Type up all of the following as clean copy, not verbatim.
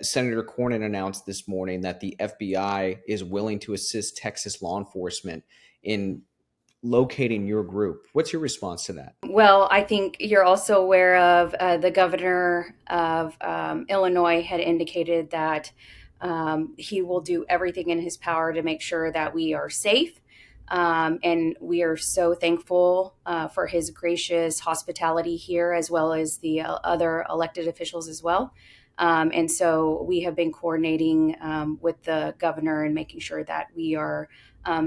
Senator Cornyn announced this morning that the FBI is willing to assist Texas law enforcement in locating your group. What's your response to that? Well, I think you're also aware of the governor of Illinois had indicated that he will do everything in his power to make sure that we are safe. And we are so thankful for his gracious hospitality here, as well as the other elected officials as well. And so we have been coordinating with the governor and making sure that we are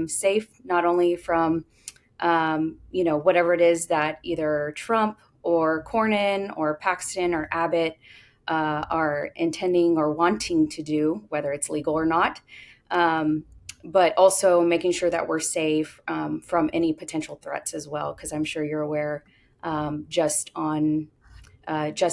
safe, not only from whatever it is that either Trump or Cornyn or Paxton or Abbott are intending or wanting to do, whether it's legal or not, but also making sure that we're safe from any potential threats as well, because I'm sure you're aware just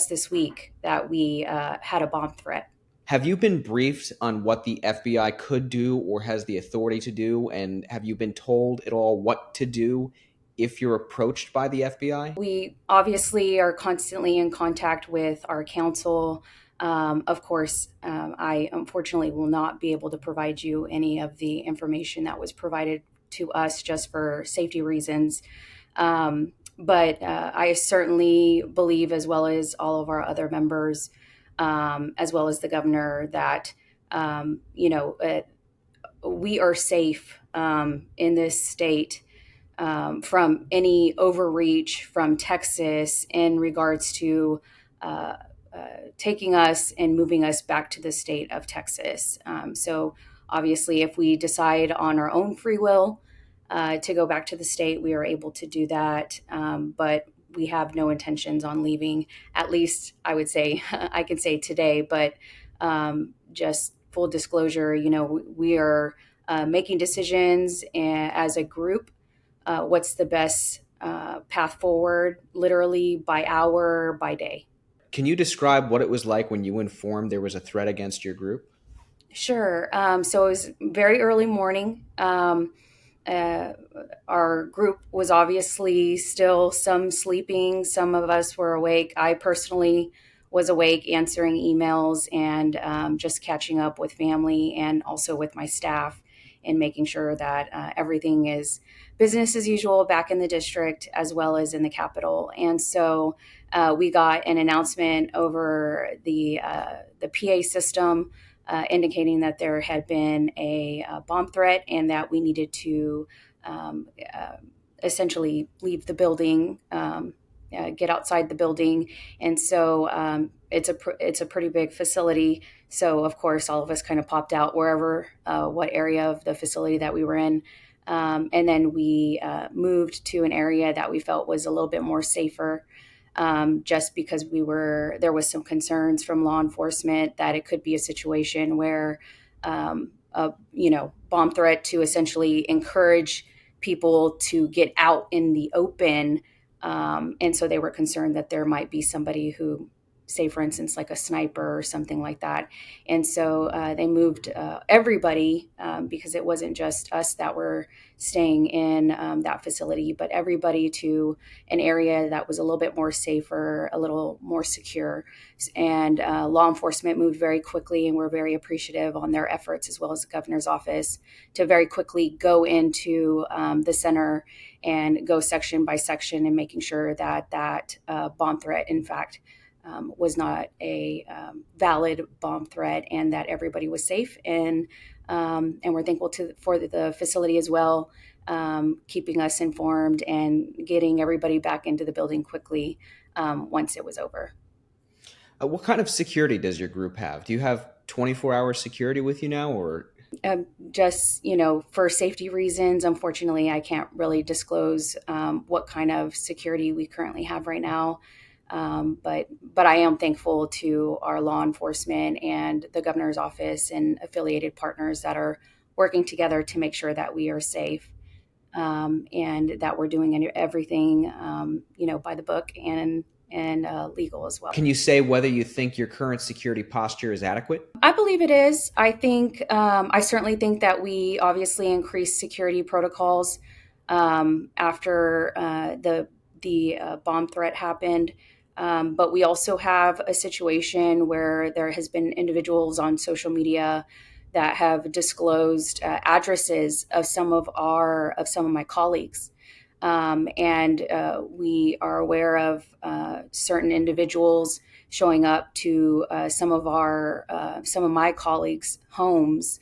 this week that we had a bomb threat. Have you been briefed on what the FBI could do or has the authority to do? And have you been told at all what to do if you're approached by the FBI? We obviously are constantly in contact with our counsel. Of course, I unfortunately will not be able to provide you any of the information that was provided to us just for safety reasons. But I certainly believe, as well as all of our other members, as well as the governor, that we are safe in this state from any overreach from Texas in regards to taking us and moving us back to the state of Texas. So obviously, if we decide on our own free will to go back to the state, we are able to do that. But we have no intentions on leaving, at least I would say, I can say today, but just full disclosure, we are making decisions as a group. What's the best path forward, literally by hour, by day. Can you describe what it was like when you informed there was a threat against your group? Sure. So it was very early morning. Our group was obviously still some sleeping. Some of us were awake. I personally was awake, answering emails and just catching up with family and also with my staff and making sure that everything is business as usual back in the district as well as in the Capitol. And so we got an announcement over the PA system indicating that there had been a bomb threat and that we needed to essentially leave the building, get outside the building. And so it's a pretty big facility. So of course, all of us kind of popped out wherever, what area of the facility that we were in. And then we moved to an area that we felt was a little bit more safer. Just because there was some concerns from law enforcement that it could be a situation where, bomb threat to essentially encourage people to get out in the open. And so they were concerned that there might be somebody who, say for instance, like a sniper or something like that. And so they moved everybody because it wasn't just us that were staying in that facility, but everybody to an area that was a little bit more safer, a little more secure. And law enforcement moved very quickly, and we're very appreciative on their efforts, as well as the governor's office, to very quickly go into the center and go section by section and making sure that bomb threat, in fact, was not a valid bomb threat, and that everybody was safe. And we're thankful for the facility as well, keeping us informed and getting everybody back into the building quickly once it was over. What kind of security does your group have? Do you have 24-hour security with you now, or? Just, for safety reasons, unfortunately, I can't really disclose what kind of security we currently have right now. But I am thankful to our law enforcement and the governor's office and affiliated partners that are working together to make sure that we are safe and that we're doing everything, by the book and legal as well. Can you say whether you think your current security posture is adequate? I believe it is. I think I certainly think that we obviously increased security protocols after the bomb threat happened. But we also have a situation where there has been individuals on social media that have disclosed addresses of some of my colleagues, and we are aware of certain individuals showing up to some of my colleagues' homes.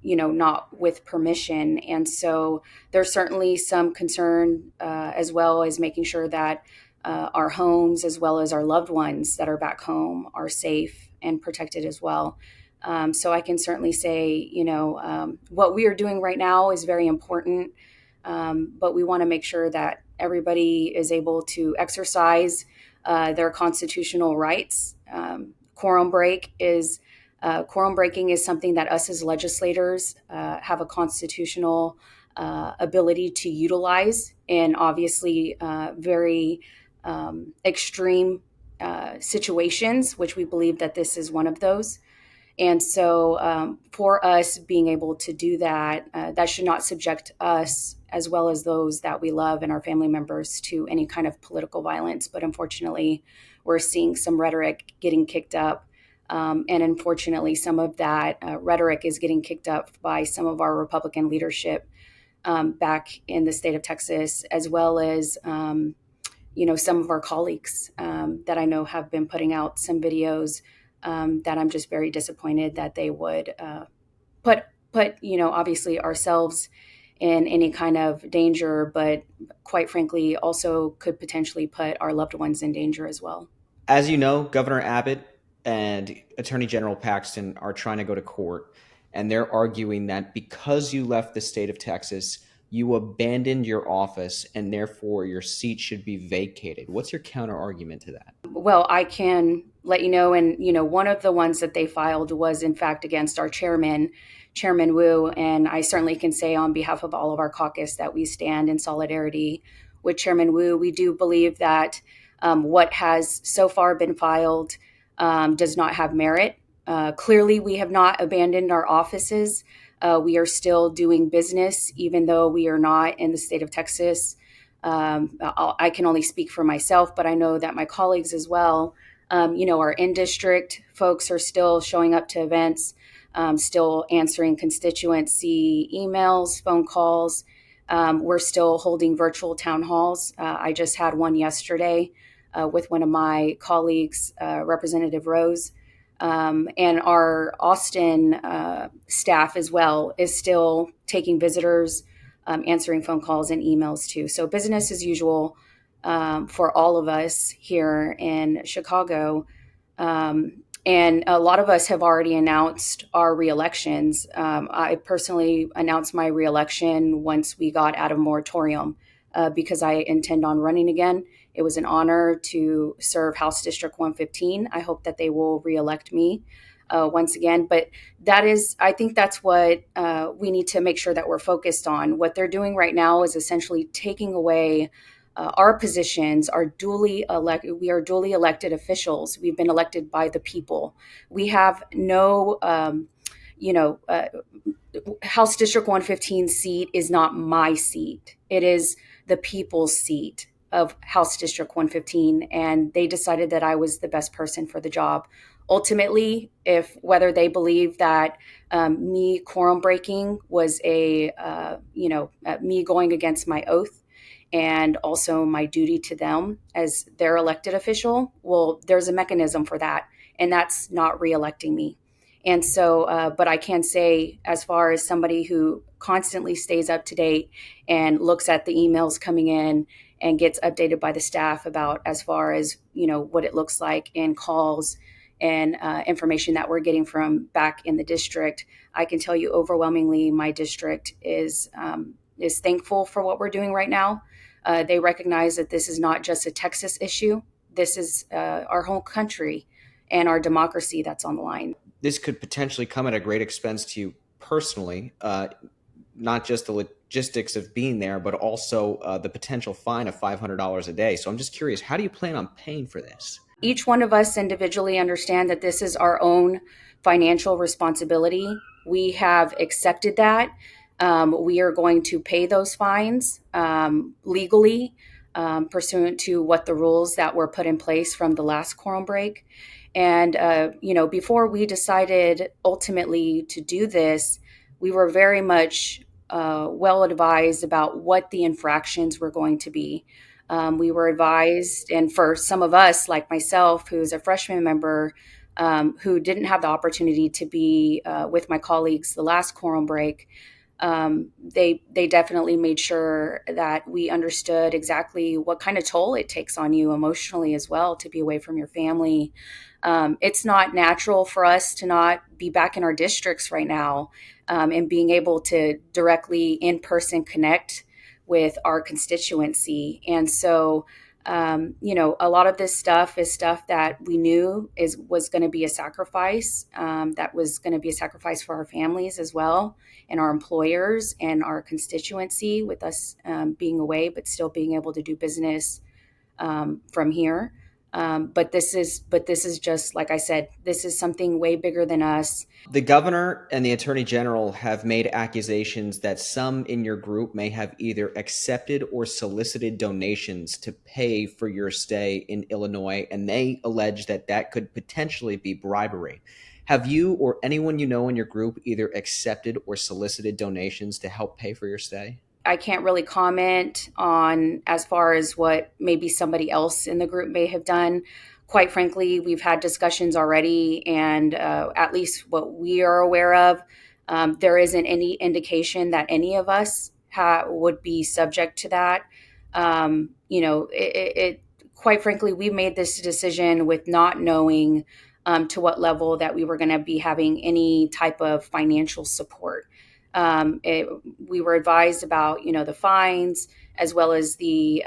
Not with permission. And so there's certainly some concern, as well as making sure that our homes, as well as our loved ones that are back home, are safe and protected as well. So I can certainly say, what we are doing right now is very important, but we want to make sure that everybody is able to exercise their constitutional rights. Quorum breaking is something that us as legislators have a constitutional ability to utilize in obviously very extreme situations, which we believe that this is one of those. And so, for us being able to do that, that should not subject us, as well as those that we love and our family members, to any kind of political violence. But unfortunately, we're seeing some rhetoric getting kicked up. And unfortunately, some of that rhetoric is getting kicked up by some of our Republican leadership back in the state of Texas, as well as some of our colleagues that I know have been putting out some videos that I'm just very disappointed that they would put obviously ourselves in any kind of danger, but quite frankly also could potentially put our loved ones in danger as well. As you know, Governor Abbott and Attorney General Paxton are trying to go to court, and they're arguing that because you left the state of Texas, you abandoned your office and therefore your seat should be vacated. What's your counter argument to that? Well, I can let you know, and one of the ones that they filed was in fact against our Chairman Wu, and I certainly can say on behalf of all of our caucus that we stand in solidarity with Chairman Wu. We do believe that what has so far been filed does not have merit. Clearly, we have not abandoned our offices. We are still doing business, even though we are not in the state of Texas. I can only speak for myself, but I know that my colleagues as well, our in-district folks are still showing up to events, still answering constituency emails, phone calls. We're still holding virtual town halls. I just had one yesterday with one of my colleagues, Representative Rose. And our Austin staff as well is still taking visitors, answering phone calls and emails too. So business as usual for all of us here in Chicago. And a lot of us have already announced our reelections. I personally announced my reelection once we got out of moratorium because I intend on running again. It was an honor to serve House District 115. I hope that they will reelect me once again. But I think that's what we need to make sure that we're focused on. What they're doing right now is essentially taking away our positions. We are duly elected officials. We've been elected by the people. We have no, House District 115 seat is not my seat. It is the people's seat of House District 115, and they decided that I was the best person for the job. Ultimately, whether they believe that me quorum breaking was me going against my oath and also my duty to them as their elected official, well, there's a mechanism for that, and that's not reelecting me. And so, but I can say, as far as somebody who constantly stays up to date and looks at the emails coming in and gets updated by the staff about as far as, what it looks like in calls and information that we're getting from back in the district, I can tell you overwhelmingly my district is thankful for what we're doing right now. They recognize that this is not just a Texas issue. This is our whole country and our democracy that's on the line. This could potentially come at a great expense to you personally, not just the logistics of being there, but also the potential fine of $500 a day. So I'm just curious, how do you plan on paying for this? Each one of us individually understand that this is our own financial responsibility. We have accepted that. We are going to pay those fines legally. pursuant to what the rules that were put in place from the last quorum break. And, before we decided ultimately to do this, we were very much well advised about what the infractions were going to be. We were advised, and for some of us, like myself, who's a freshman member, who didn't have the opportunity to be with my colleagues the last quorum break, they definitely made sure that we understood exactly what kind of toll it takes on you emotionally as well to be away from your family. It's not natural for us to not be back in our districts right now, and being able to directly in person connect with our constituency. And so, a lot of this stuff is stuff that we knew was going to be a sacrifice, that was going to be a sacrifice for our families as well, and our employers and our constituency, with us being away but still being able to do business from here. But this is just like I said. This is something way bigger than us. The governor and the attorney general have made accusations that some in your group may have either accepted or solicited donations to pay for your stay in Illinois, and they allege that that could potentially be bribery. Have you or anyone you know in your group either accepted or solicited donations to help pay for your stay? I can't really comment on as far as what maybe somebody else in the group may have done. Quite frankly, we've had discussions already, and at least what we are aware of, there isn't any indication that any of us would be subject to that. Quite frankly, we made this decision with not knowing to what level that we were going to be having any type of financial support. We were advised about, the fines, as well as the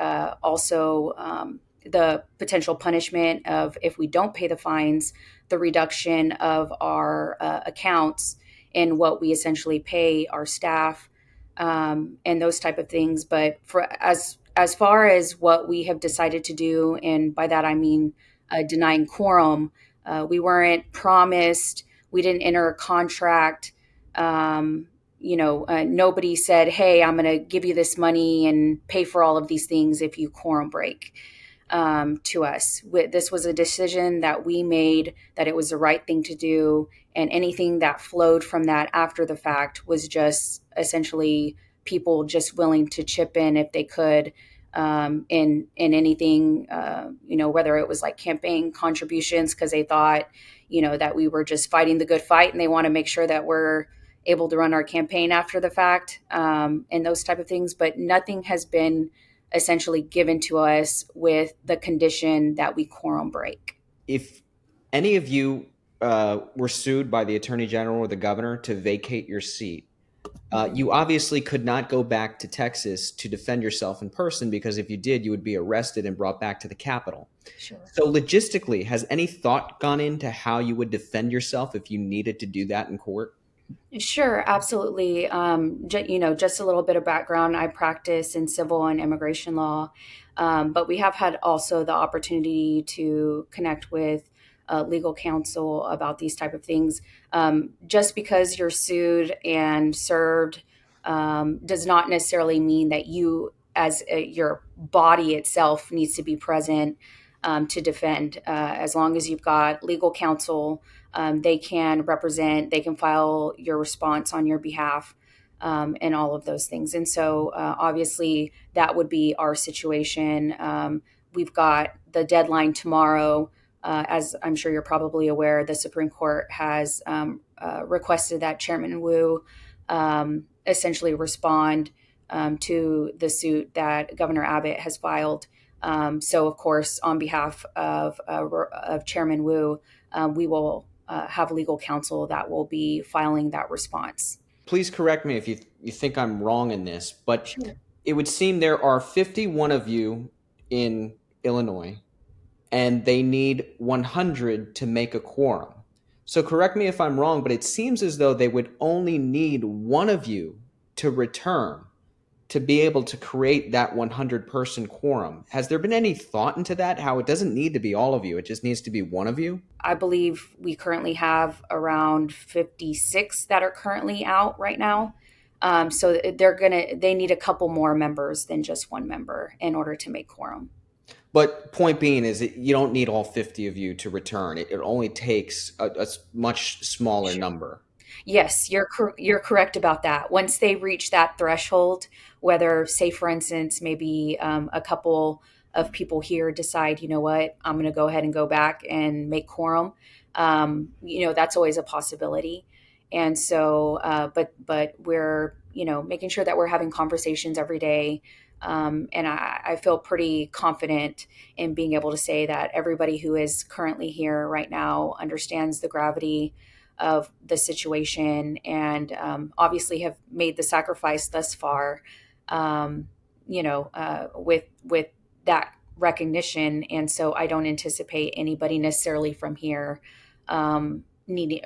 the potential punishment of, if we don't pay the fines, the reduction of our accounts and what we essentially pay our staff, and those type of things. But as far as what we have decided to do, and by that I mean denying quorum, we weren't promised. We didn't enter a contract. Nobody said, "Hey, I'm going to give you this money and pay for all of these things if you quorum break," to us. This was a decision that we made, that it was the right thing to do, and anything that flowed from that after the fact was just essentially people just willing to chip in if they could, in anything, whether it was like campaign contributions because they thought, that we were just fighting the good fight and they want to make sure that we're able to run our campaign after the fact, and those type of things. But nothing has been essentially given to us with the condition that we quorum break. If any of you were sued by the attorney general or the governor to vacate your seat, you obviously could not go back to Texas to defend yourself in person, because if you did, you would be arrested and brought back to the Capitol. Sure. So logistically, has any thought gone into how you would defend yourself if you needed to do that in court? Sure, absolutely. Just a little bit of background. I practice in civil and immigration law, but we have had also the opportunity to connect with legal counsel about these type of things. Just because you're sued and served does not necessarily mean that you, as your body itself, needs to be present to defend. As long as you've got legal counsel, they can represent, they can file your response on your behalf, and all of those things. And so obviously that would be our situation. We've got the deadline tomorrow. As I'm sure you're probably aware, the Supreme Court has requested that Chairman Wu essentially respond to the suit that Governor Abbott has filed. So, of course, on behalf of Chairman Wu, we will have legal counsel that will be filing that response. Please correct me if you think I'm wrong in this, but Sure. it would seem there are 51 of you in Illinois, and they need 100 to make a quorum. So correct me if I'm wrong, but it seems as though they would only need one of you to return to be able to create that 100-person quorum. Has there been any thought into that? How it doesn't need to be all of you, it just needs to be one of you? I believe we currently have around 56 that are currently out right now. So they need a couple more members than just one member in order to make quorum. But point being is that you don't need all 50 of you to return. It only takes a much smaller number. Yes, you're correct about that. Once they reach that threshold, whether, say, for instance, maybe a couple of people here decide, you know what, I'm going to go ahead and go back and make quorum. That's always a possibility. And so, but we're making sure that we're having conversations every day. And I feel pretty confident in being able to say that everybody who is currently here right now understands the gravity of the situation, and obviously have made the sacrifice thus far, with that recognition. And so I don't anticipate anybody necessarily from here needing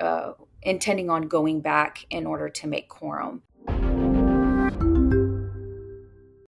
intending on going back in order to make quorum.